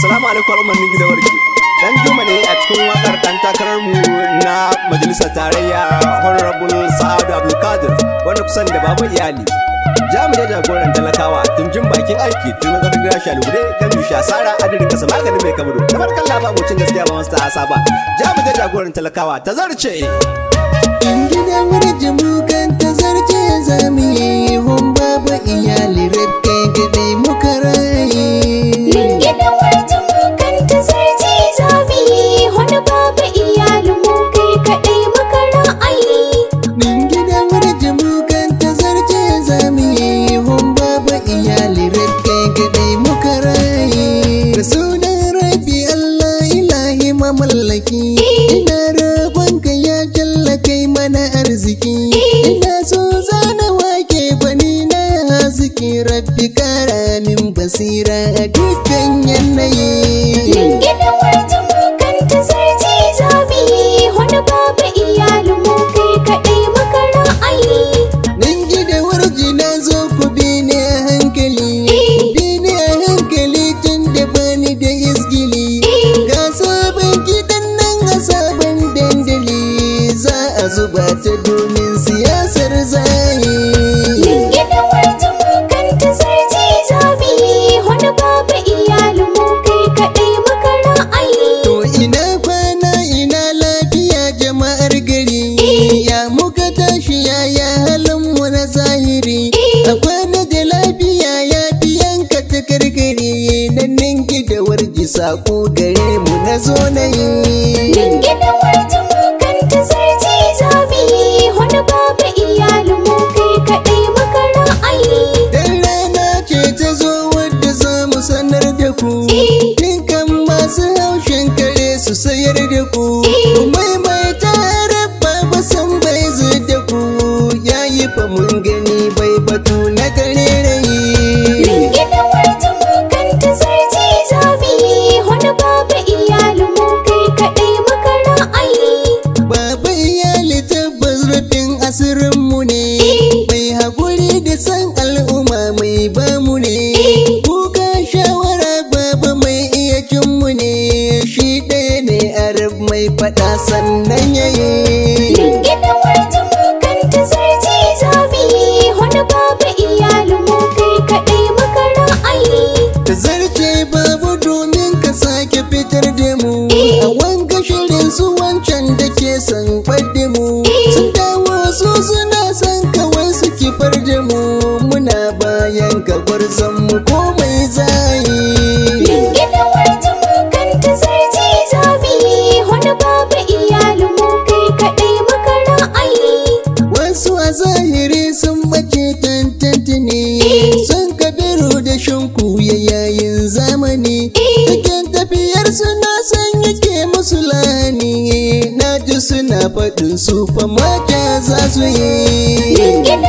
Assalamu alaikum al'umman gida warki. Dan Juma ne a cikin wakar dan takarar mu na majalisar tarayya Honorable Sa'adu Abdulkadir wanda kusan da baba iyali. Jami'ai jagoran talakawa tun jin bakin aiki tun nazarin gida shalugude dan bisha sara adirin kasa maganin mai kamudu. Tabarkan laba mucin gaskiya ba wasu ta asa ba. Jami'ai jagoran talakawa ta zarce. Gidan warji mukan ta zarce zamu yi hun babu iyali rabke gade muka raye. Gidan warji mukan ta zarce zamu yi hun babu iyali mu kai kadai muka ra'ayi. Gidan warji mukan ta zarce zamu yi hun babu iyali rabke gade muka raye. Da sunan Rabbi Allah ilahi mamallaki ina roƙonka ya jalla kai mana arziki. Ina so zana wake bani na haziki Rabbi kara min basira a dukkan yanayi. Gidan warji mukan ta zarce zamu yi hun babu iyali mu kai kadai muka ra'ayi. Nan gida warji na zo ku bi ni a hankali. Bi ni a hankali tun da bani da izgili. Ga sabon gidan nan a sabon dandali za a zuba ta domin siyasar zayi. Gidan warji mukan ta zarce zamu yi hun babu iyali mu kai kadai muka ra'ayi. To ina kwana ina lafiya jama'ar gari. Ya muka tashi yaya halin mu na zahiri. A kwana da lafiya ya biyanka ta karkare. Nan ninki da warji sako gare mu na zo na yi. Gidan warji mukan ta zarce zamu yi hun babu iyali mu kai kadai muka ra'ayi. Dan rana ce ta zo wadda za mu sanar da ku. Dinkan masu haushin kare su sayar da ku. Maimaita rabba ba san bai zo da ku. Yayi fa mun gani bai batu na kare rayi. Gidan warji mukan ta zarce zamu yi hun babu iyali mu kai kadai muka ra'ayi. Baba iyali tabbas rufin asirinmu ne. Mai haƙuri da san al'umma mai bamu ne. Kuka shawara baba mai iya cinmu ne. Shi ɗaya ne arab mai faɗa sannan yayi. Gidan warji mukan ta zarce zamu yi hun babu iyali mu kai kadai muka ra'ayi. Ta zarce babu domin ka sake fitar da mu. A wanga shirin su wancan da ke son ɓadda mu. Sun dawo su suna son kawai su kifar da mu. Muna bayan ka gwarzon mu komai zayi. Gidan warji mukan ta zarce zamu yi hun babu iyali mu kai kadai muka ra'ayi. Wasu a zahiri sun bace tantantane. Sun kabiru da shinku yayin zamani. Cikin tafiyar suna son yake musu lahani. Na ji suna faɗin su fa mata za su yi. Gidan